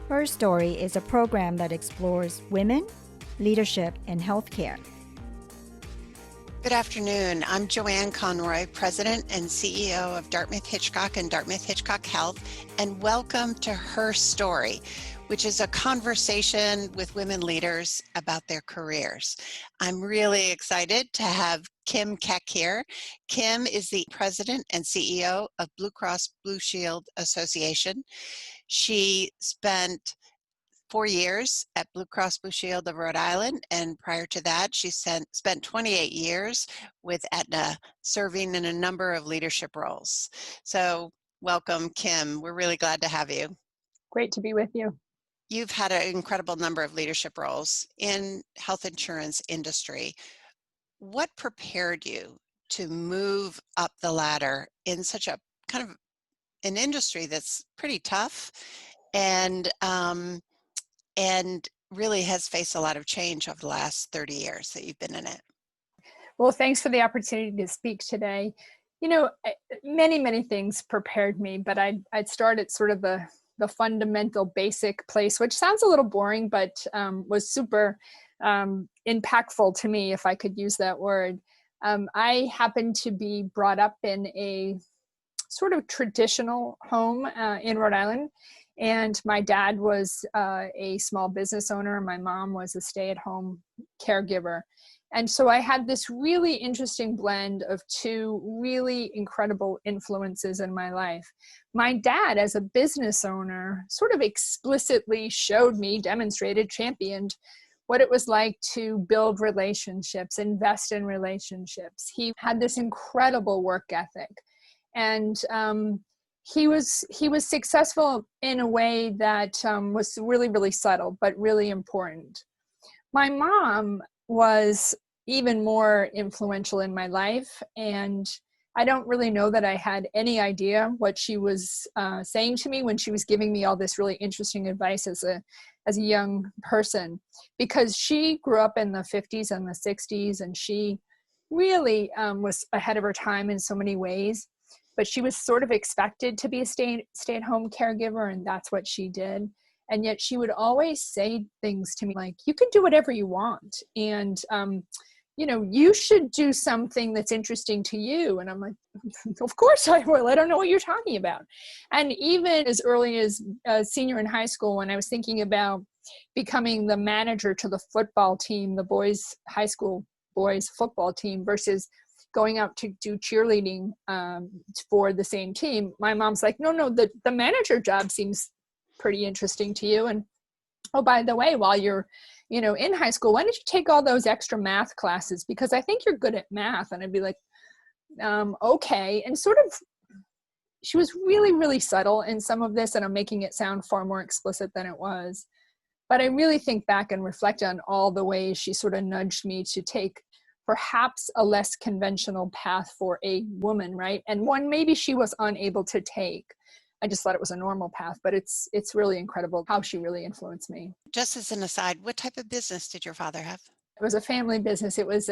Her Story is a program that explores women, leadership, and healthcare. Good afternoon. I'm Joanne Conroy, President and CEO of Dartmouth Hitchcock and Dartmouth Hitchcock Health, and welcome to Her Story, which is a conversation with women leaders about their careers. I'm really excited to have Kim Keck here. Kim is the President and CEO of Blue Cross Blue Shield Association. She spent 4 years at Blue Cross Blue Shield of Rhode Island, and prior to that, she spent 28 years with Aetna, serving in a number of leadership roles. So welcome, Kim. We're really glad to have you. Great to be with you. You've had an incredible number of leadership roles in health insurance industry. What prepared you to move up the ladder in such a kind of an industry that's pretty tough and really has faced a lot of change over the last 30 years that you've been in it? Well, thanks for the opportunity to speak today. You know, many things prepared me, but I'd start at sort of the fundamental basic place, which sounds a little boring, but was super impactful to me, if I could use that word. I happened to be brought up in a sort of traditional home in Rhode Island. And my dad was a small business owner. My mom was a stay-at-home caregiver. And so I had this really interesting blend of two really incredible influences in my life. My dad, as a business owner, sort of explicitly showed me, demonstrated, championed what it was like to build relationships, invest in relationships. He had this incredible work ethic. And he was successful in a way that was really subtle, but really important. My mom was even more influential in my life, and I don't really know that I had any idea what she was saying to me when she was giving me all this really interesting advice as a young person, because she grew up in the 50s and the 60s, and she really was ahead of her time in so many ways. But she was sort of expected to be a stay-at-home caregiver, and that's what she did. And yet she would always say things to me like, you can do whatever you want. And, you should do something that's interesting to you. And I'm like, of course I will. I don't know what you're talking about. And even as early as senior in high school, when I was thinking about becoming the manager to the football team, the high school boys football team, versus going out to do cheerleading for the same team, my mom's like, no, the manager job seems pretty interesting to you. And oh, by the way, while you're, in high school, why don't you take all those extra math classes? Because I think you're good at math. And I'd be like, okay. And sort of, she was really subtle in some of this, and I'm making it sound far more explicit than it was. But I really think back and reflect on all the ways she sort of nudged me to take perhaps a less conventional path for a woman, right? And one maybe she was unable to take. I just thought it was a normal path, but it's really incredible how she really influenced me. Just as an aside, what type of business did your father have? It was a family business. It was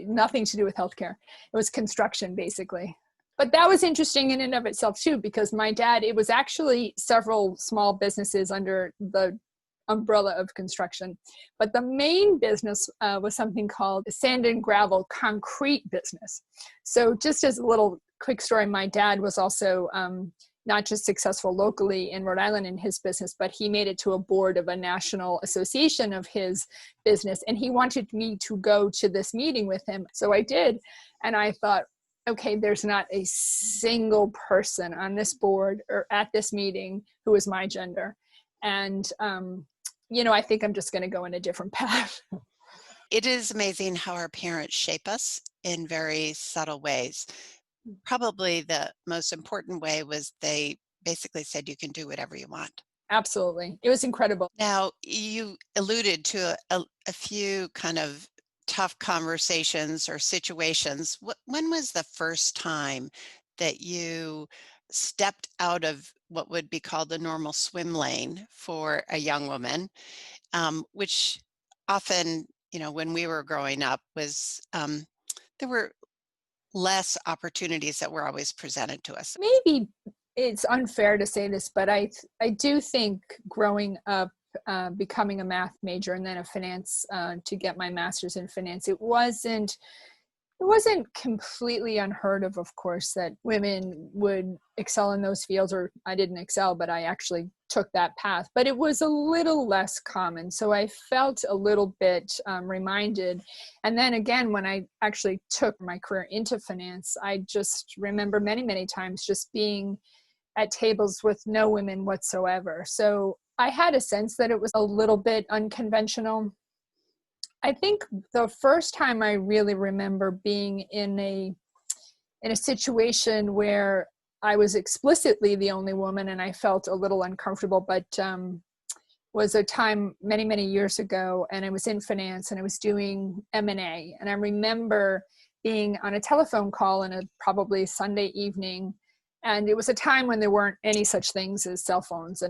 nothing to do with healthcare. It was construction, basically. But that was interesting in and of itself too, because my dad, it was actually several small businesses under the umbrella of construction. But the main business was something called sand and gravel concrete business. So just as a little quick story, my dad was also not just successful locally in Rhode Island in his business, but he made it to a board of a national association of his business. And he wanted me to go to this meeting with him. So I did. And I thought, okay, there's not a single person on this board or at this meeting who is my gender. And I think I'm just going to go in a different path. It is amazing how our parents shape us in very subtle ways. Probably the most important way was they basically said you can do whatever you want. Absolutely. It was incredible. Now, you alluded to a few kind of tough conversations or situations. When was the first time that you stepped out of what would be called the normal swim lane for a young woman, which often, when we were growing up was, there were less opportunities that were always presented to us? Maybe it's unfair to say this, but I do think growing up, becoming a math major and then a finance, to get my master's in finance, it wasn't completely unheard of course, that women would excel in those fields, or I didn't excel, but I actually took that path, but it was a little less common. So I felt a little bit reminded. And then again, when I actually took my career into finance, I just remember many, many times just being at tables with no women whatsoever. So I had a sense that it was a little bit unconventional. I think the first time I really remember being in a situation where I was explicitly the only woman and I felt a little uncomfortable, but was a time many, many years ago, and I was in finance and I was doing M&A. And I remember being on a telephone call on a probably Sunday evening, and it was a time when there weren't any such things as cell phones.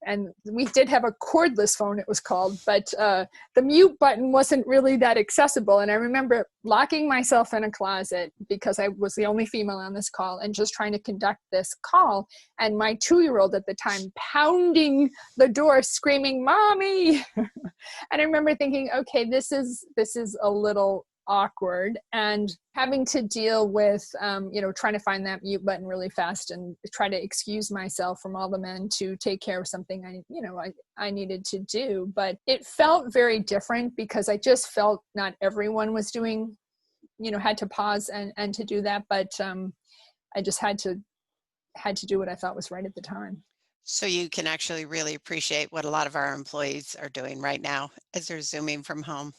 And we did have a cordless phone, it was called, but the mute button wasn't really that accessible. And I remember locking myself in a closet because I was the only female on this call and just trying to conduct this call. And my 2-year-old at the time pounding the door, screaming, "Mommy!" And I remember thinking, okay, this is a little awkward, and having to deal with trying to find that mute button really fast and try to excuse myself from all the men to take care of something I needed to do. But it felt very different because I just felt not everyone was doing, had to pause and to do that, but I just had to do what I thought was right at the time. So you can actually really appreciate what a lot of our employees are doing right now as they're Zooming from home.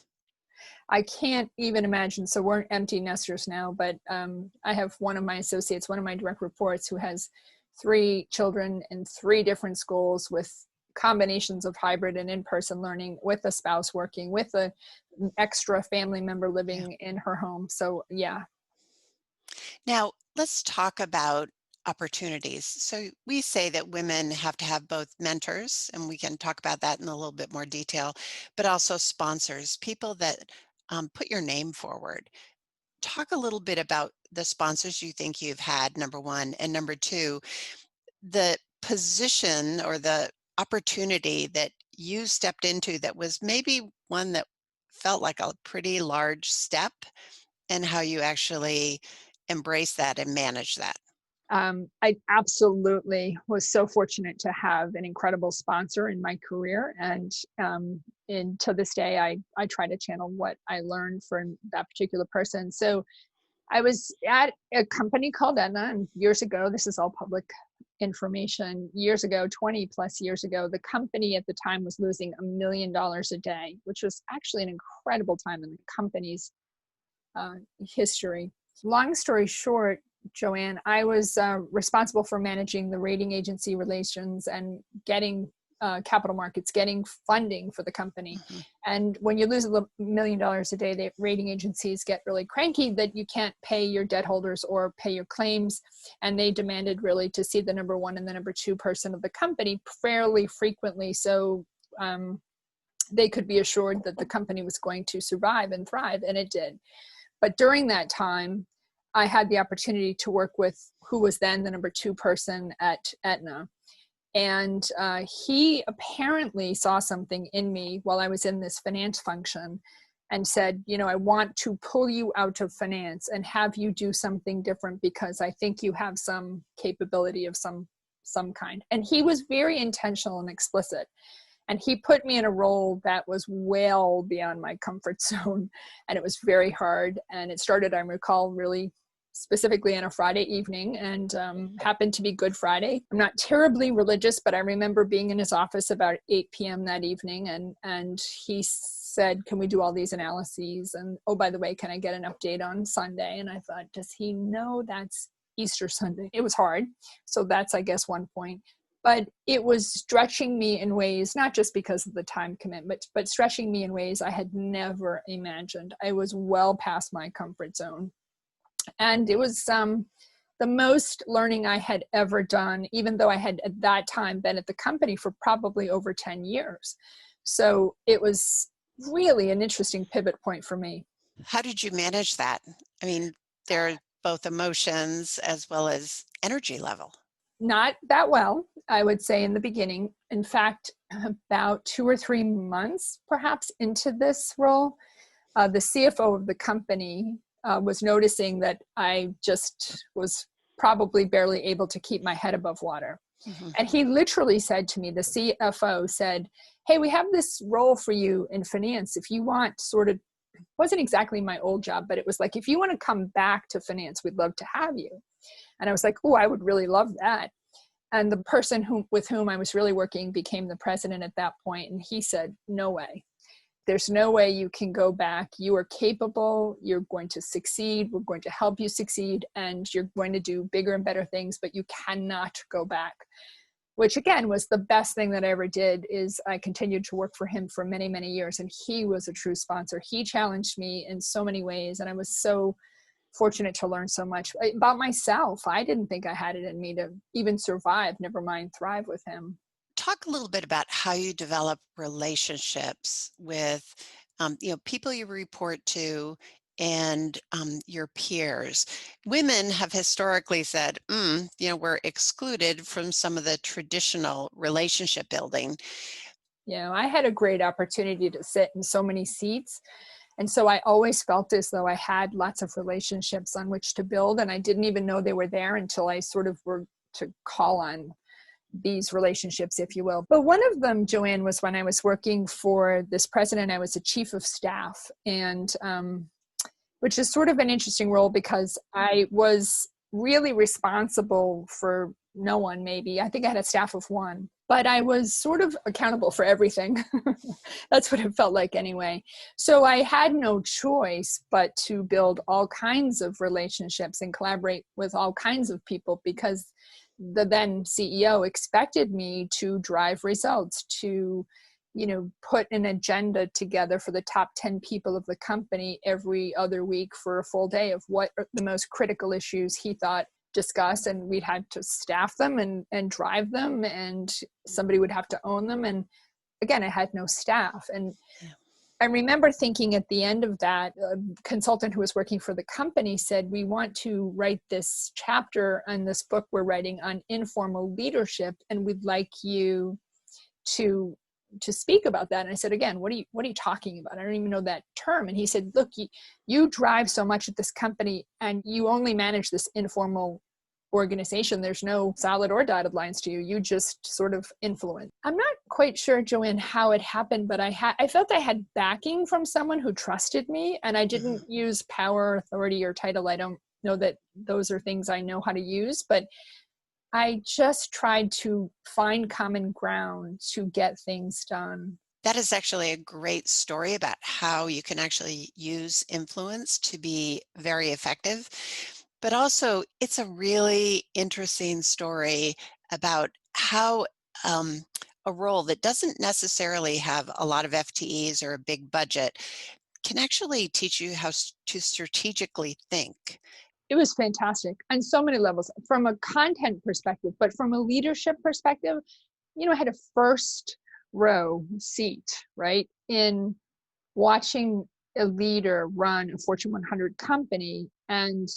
I can't even imagine. So we're empty nesters now, but I have one of my associates, one of my direct reports, who has 3 children in 3 different schools with combinations of hybrid and in-person learning, with a spouse working, with an extra family member living in her home. So yeah. Now, let's talk about opportunities. So we say that women have to have both mentors, and we can talk about that in a little bit more detail, but also sponsors, people that put your name forward. Talk a little bit about the sponsors you think you've had, number one, and number two, the position or the opportunity that you stepped into that was maybe one that felt like a pretty large step, and how you actually embrace that and manage that. I absolutely was so fortunate to have an incredible sponsor in my career. And to this day, I try to channel what I learned from that particular person. So I was at a company called Aetna, and years ago, this is all public information, years ago, 20 plus years ago, the company at the time was losing $1 million a day, which was actually an incredible time in the company's history. Long story short, Joanne, I was responsible for managing the rating agency relations and getting capital markets, getting funding for the company. Mm-hmm. And when you lose $1 million a day, the rating agencies get really cranky that you can't pay your debt holders or pay your claims. And they demanded really to see the number 1 and the number 2 person of the company fairly frequently, so they could be assured that the company was going to survive and thrive, and it did. But during that time, I had the opportunity to work with who was then the number 2 person at Aetna. And he apparently saw something in me while I was in this finance function and said, I want to pull you out of finance and have you do something different because I think you have some capability of some kind. And he was very intentional and explicit. And he put me in a role that was well beyond my comfort zone. And it was very hard. And it started, I recall, really specifically on a Friday evening, and happened to be Good Friday. I'm not terribly religious, but I remember being in his office about 8 p.m. that evening. And he said, "Can we do all these analyses? And oh, by the way, can I get an update on Sunday?" And I thought, does he know that's Easter Sunday? It was hard. So that's, I guess, one point. But it was stretching me in ways, not just because of the time commitment, but stretching me in ways I had never imagined. I was well past my comfort zone. And it was the most learning I had ever done, even though I had at that time been at the company for probably over 10 years. So it was really an interesting pivot point for me. How did you manage that? I mean, there are both emotions as well as energy level. not that well, I would say, in the beginning. In fact, about 2 or 3 months perhaps into this role, the CFO of the company was noticing that I just was probably barely able to keep my head above water. Mm-hmm. And he literally said to me, the CFO said, "Hey, we have this role for you in finance. If you want sort of," wasn't exactly my old job, but it was like, "If you want to come back to finance, we'd love to have you." And I was like, "Oh, I would really love that." And the person with whom I was really working became the president at that point. And he said, "No way. There's no way you can go back. You are capable. You're going to succeed. We're going to help you succeed. And you're going to do bigger and better things, but you cannot go back." Which again was the best thing that I ever did. Is I continued to work for him for many, many years. And he was a true sponsor. He challenged me in so many ways. And I was so fortunate to learn so much about myself. I didn't think I had it in me to even survive, never mind thrive with him. Talk a little bit about how you develop relationships with people you report to and your peers. Women have historically said, we're excluded from some of the traditional relationship building. I had a great opportunity to sit in so many seats. And so I always felt as though I had lots of relationships on which to build. And I didn't even know they were there until I sort of were to call on these relationships, if you will. But one of them, Joanne, was when I was working for this president. I was a chief of staff, and which is sort of an interesting role because I was really responsible for no one, maybe. I think I had a staff of 1, but I was sort of accountable for everything. That's what it felt like anyway. So I had no choice but to build all kinds of relationships and collaborate with all kinds of people, because the then CEO expected me to drive results, to put an agenda together for the top 10 people of the company every other week for a full day of what are the most critical issues he thought discuss, and we'd had to staff them and drive them, and somebody would have to own them. And again, I had no staff. And I remember thinking at the end of that, a consultant who was working for the company said, "We want to write this chapter on this book we're writing on informal leadership, and we'd like you to speak about that." And I said, "Again, what are you talking about? I don't even know that term." And he said, "Look, you drive so much at this company, and you only manage this informal organization. There's no solid or dotted lines to you. You just sort of influence." I'm not quite sure, Joanne, how it happened, but I felt I had backing from someone who trusted me, and I didn't use power, authority, or title. I don't know that those are things I know how to use, but I just tried to find common ground to get things done. That is actually a great story about how you can actually use influence to be very effective. But also, it's a really interesting story about how a role that doesn't necessarily have a lot of FTEs or a big budget can actually teach you how to strategically think. It was fantastic on so many levels, from a content perspective, but from a leadership perspective. I had a first row seat, right, in watching a leader run a Fortune 100 company, and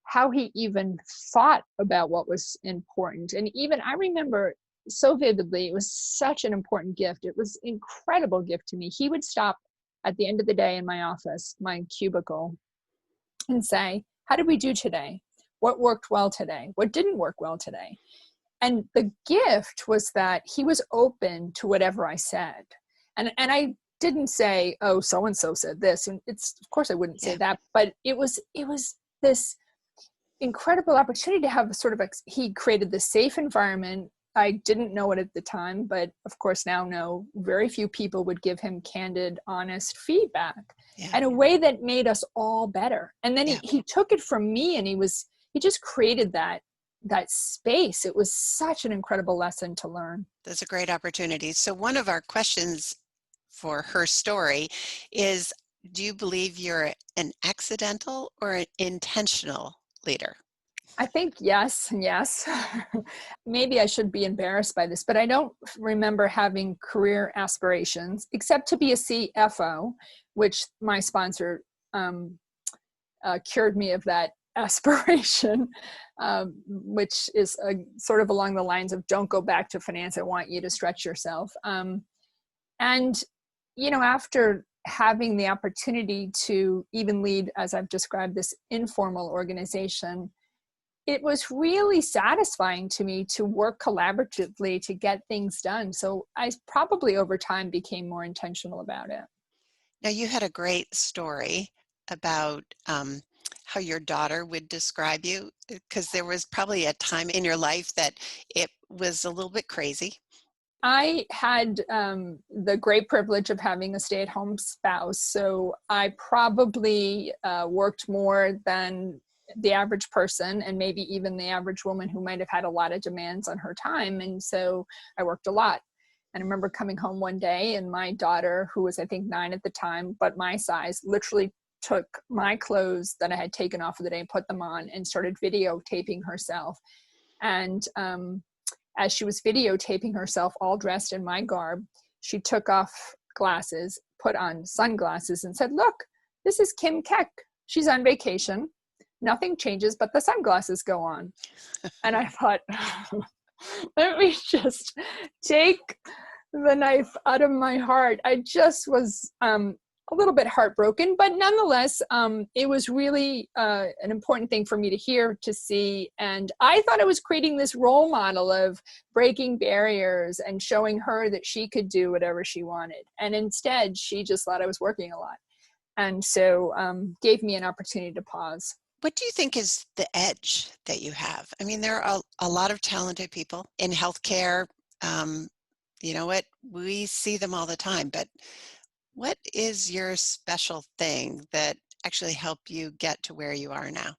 how he even thought about what was important. And even I remember so vividly, it was such an important gift. It was an incredible gift to me. He would stop at the end of the day in my office, my cubicle, and say, "How did we do today? What worked well today? What didn't work well today?" And the gift was that he was open to whatever I said. And I didn't say, "Oh, so-and-so said this." And of course I wouldn't say that, but it was this incredible opportunity to have he created this safe environment. I didn't know it at the time, but of course now know very few people would give him candid, honest feedback in a way that made us all better. And then he took it from me, and he just created that space. It was such an incredible lesson to learn. That's a great opportunity. So one of our questions for her story is, do you believe you're an accidental or an intentional leader? I think yes and yes. Maybe I should be embarrassed by this, but I don't remember having career aspirations except to be a CFO, which my sponsor cured me of that aspiration, which is sort of along the lines of don't go back to finance. I want you to stretch yourself. And, after having the opportunity to even lead, as I've described, this informal organization, it was really satisfying to me to work collaboratively to get things done. So I probably over time became more intentional about it. Now, you had a great story about how your daughter would describe you, because there was probably a time in your life that it was a little bit crazy. I had the great privilege of having a stay-at-home spouse, so I probably worked more than the average person, and maybe even the average woman who might have had a lot of demands on her time. And so I worked a lot. And I remember coming home one day, and my daughter, who was I think 9 at the time, but my size, literally took my clothes that I had taken off for the day and put them on and started videotaping herself. And as she was videotaping herself all dressed in my garb, she took off glasses, put on sunglasses, and said, "Look, this is Kim Keck. She's on vacation. Nothing changes, but the sunglasses go on." And I thought, let me just take the knife out of my heart. I just was a little bit heartbroken, but nonetheless, it was really an important thing for me to hear, to see. And I thought I was creating this role model of breaking barriers and showing her that she could do whatever she wanted. And instead, she just thought I was working a lot. And so gave me an opportunity to pause. What do you think is the edge that you have? I mean, there are a lot of talented people in healthcare. You know what? We see them all the time, but what is your special thing that actually helped you get to where you are now?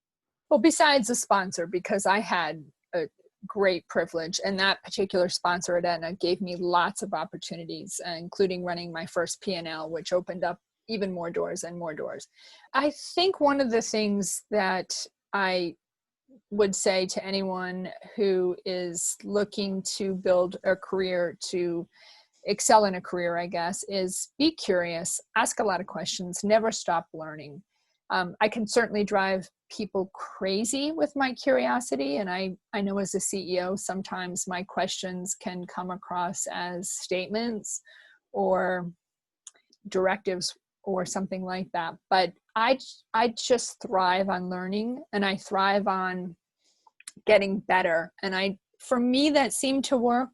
Well, besides a sponsor, because I had a great privilege, and that particular sponsor at Aetna gave me lots of opportunities, including running my first P&L, which opened up even more doors and more doors. I think one of the things that I would say to anyone who is looking to build a career, to excel in a career, I guess, is be curious, ask a lot of questions, never stop learning. I can certainly drive people crazy with my curiosity. And I know as a CEO, sometimes my questions can come across as statements or directives or something like that. But I just thrive on learning, and I thrive on getting better. And for me, that seemed to work.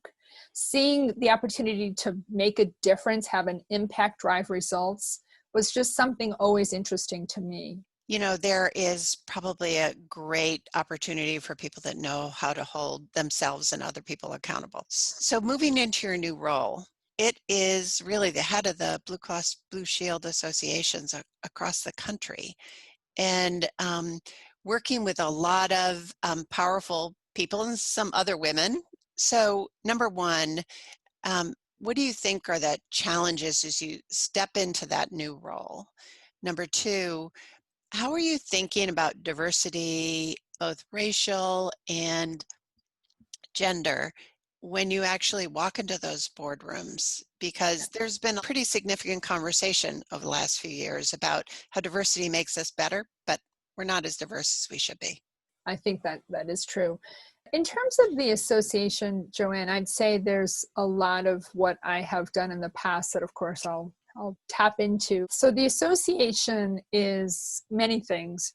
Seeing the opportunity to make a difference, have an impact, drive results was just something always interesting to me. You know, there is probably a great opportunity for people that know how to hold themselves and other people accountable. So moving into your new role, it is really the head of the Blue Cross Blue Shield associations across the country, and working with a lot of powerful people and some other women. So number one, what do you think are the challenges as you step into that new role? Number two, how are you thinking about diversity, both racial and gender, when you actually walk into those boardrooms? Because there's been a pretty significant conversation over the last few years about how diversity makes us better, but we're not as diverse as we should be. I think that is true. In terms of the association, Joanne, I'd say there's a lot of what I have done in the past that, of course, I'll tap into. So the association is many things.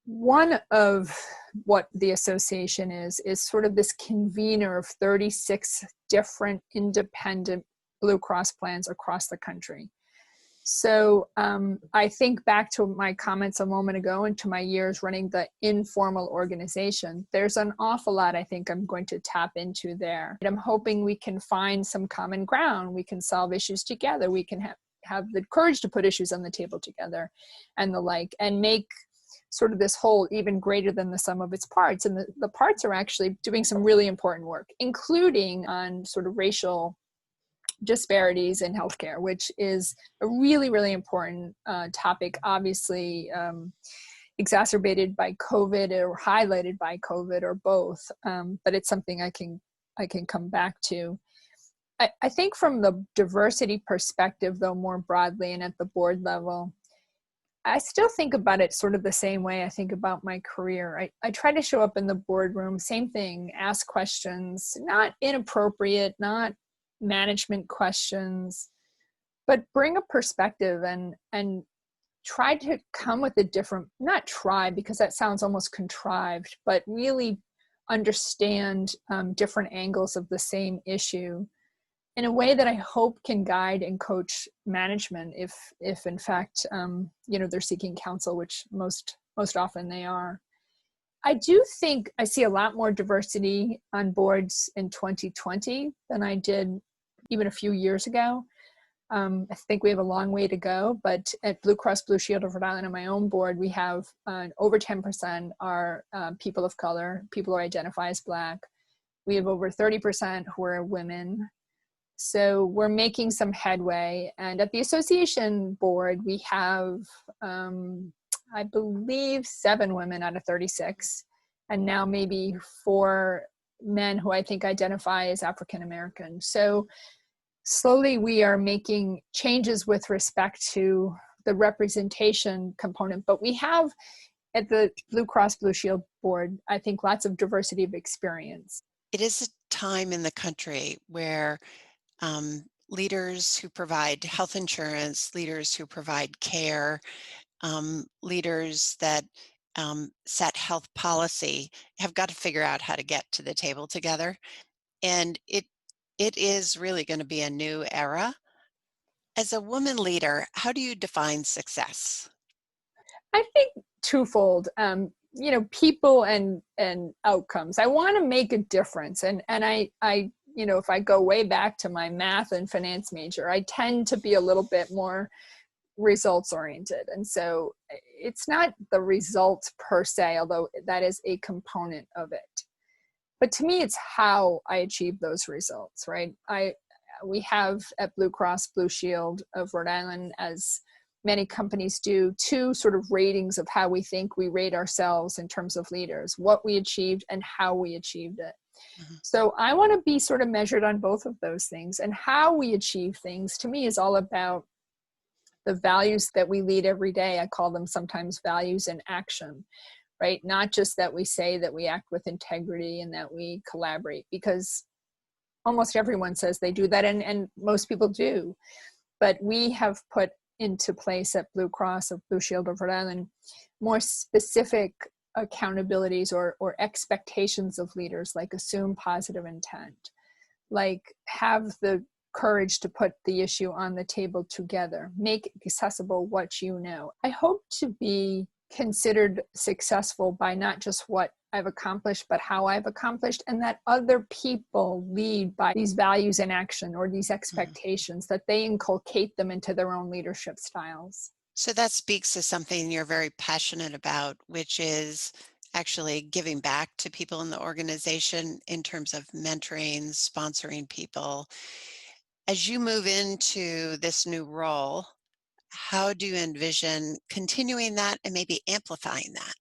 One of what the association is sort of this convener of 36 different independent Blue Cross plans across the country. So I think back to my comments a moment ago and to my years running the informal organization. There's an awful lot I think I'm going to tap into there. I'm hoping we can find some common ground. We can solve issues together. We can have the courage to put issues on the table together and the like, and make sort of this whole even greater than the sum of its parts. And the parts are actually doing some really important work, including on sort of racial disparities in healthcare, which is a really, really important topic, obviously exacerbated by COVID or highlighted by COVID or both. But it's something I can come back to. I think from the diversity perspective, though, more broadly and at the board level, I still think about it sort of the same way I think about my career. I try to show up in the boardroom, same thing, ask questions, not inappropriate, not management questions, but bring a perspective and try to come with a different, not try because that sounds almost contrived, but really understand different angles of the same issue in a way that I hope can guide and coach management if in fact, they're seeking counsel, which most often they are. I do think I see a lot more diversity on boards in 2020 than I did even a few years ago. I think we have a long way to go, but at Blue Cross Blue Shield of Rhode Island on my own board, we have over 10% are people of color, people who identify as Black. We have over 30% who are women. So we're making some headway. And at the association board, we have, I believe, 7 women out of 36, and now maybe 4 men who I think identify as African American. So slowly we are making changes with respect to the representation component, but we have at the Blue Cross Blue Shield board, I think, lots of diversity of experience. It is a time in the country where leaders who provide health insurance, leaders who provide care, leaders that set health policy have got to figure out how to get to the table together. And it is really going to be a new era. As a woman leader, how do you define success? I think twofold, people and outcomes. I want to make a difference. And I, if I go way back to my math and finance major, I tend to be a little bit more results oriented. And so it's not the results per se, although that is a component of it. But to me, it's how I achieve those results, right? We have at Blue Cross Blue Shield of Rhode Island, as many companies do, 2 sort of ratings of how we think we rate ourselves in terms of leaders, what we achieved and how we achieved it. Mm-hmm. So I want to be sort of measured on both of those things. And how we achieve things, to me, is all about the values that we lead every day. I call them sometimes values in action, right? Not just that we say that we act with integrity and that we collaborate, because almost everyone says they do that, and most people do. But we have put into place at Blue Cross of Blue Shield of Rhode Island more specific accountabilities or expectations of leaders, like assume positive intent, like have the courage to put the issue on the table together, make accessible what you know. I hope to be considered successful by not just what I've accomplished, but how I've accomplished, and that other people lead by these values in action or these expectations, that they inculcate them into their own leadership styles. So that speaks to something you're very passionate about, which is actually giving back to people in the organization in terms of mentoring, sponsoring people. As you move into this new role, how do you envision continuing that and maybe amplifying that?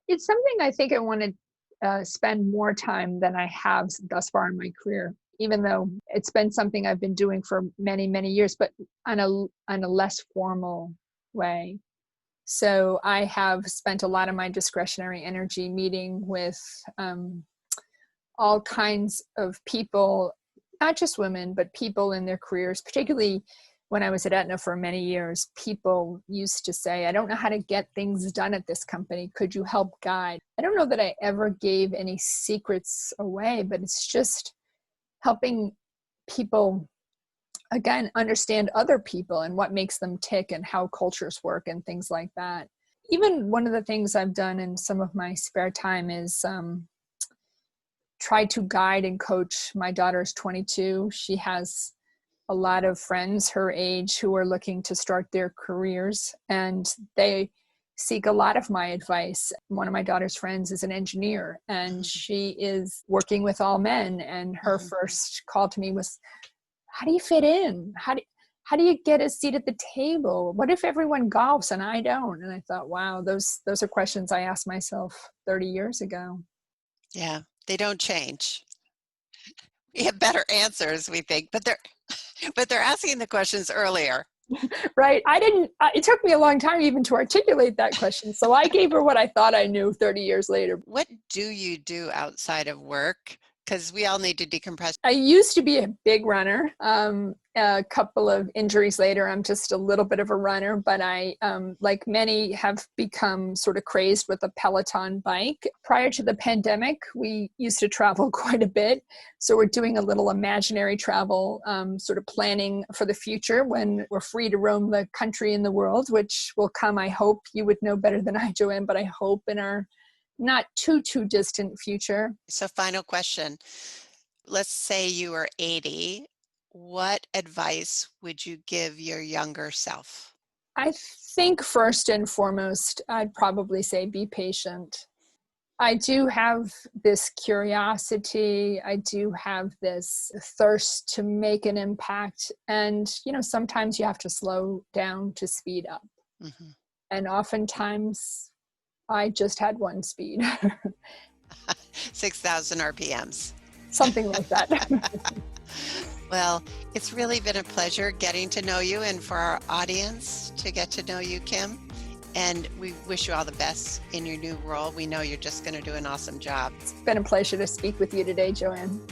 It's something I think I want to spend more time than I have thus far in my career, even though it's been something I've been doing for many, many years, but on a less formal way. So I have spent a lot of my discretionary energy meeting with all kinds of people, not just women, but people in their careers. Particularly when I was at Aetna for many years, people used to say, I don't know how to get things done at this company. Could you help guide? I don't know that I ever gave any secrets away, but it's just helping people, again, understand other people and what makes them tick and how cultures work and things like that. Even one of the things I've done in some of my spare time is try to guide and coach. My daughter's 22. She has a lot of friends her age who are looking to start their careers, and they seek a lot of my advice. One of my daughter's friends is an engineer, and she is working with all men, and her first call to me was, how do you fit in? How do you get a seat at the table? What if everyone golfs and I don't? And I thought, wow, those are questions I asked myself 30 years ago. Yeah, they don't change. We have better answers, we think, but they're asking the questions earlier. Right. It took me a long time even to articulate that question. So I gave her what I thought I knew 30 years later. What do you do outside of work? Because we all need to decompress. I used to be a big runner. A couple of injuries later, I'm just a little bit of a runner, but I, like many, have become sort of crazed with a Peloton bike. Prior to the pandemic, we used to travel quite a bit. So we're doing a little imaginary travel, sort of planning for the future when we're free to roam the country and the world, which will come, I hope. You would know better than I, Joanne, but I hope in our not too distant future. So final question. Let's say you were 80. What advice would you give your younger self? I think first and foremost, I'd probably say be patient. I do have this curiosity. I do have this thirst to make an impact. And, sometimes you have to slow down to speed up. Mm-hmm. And oftentimes I just had one speed. 6,000 RPMs. Something like that. Well, it's really been a pleasure getting to know you and for our audience to get to know you, Kim. And we wish you all the best in your new role. We know you're just going to do an awesome job. It's been a pleasure to speak with you today, Joanne.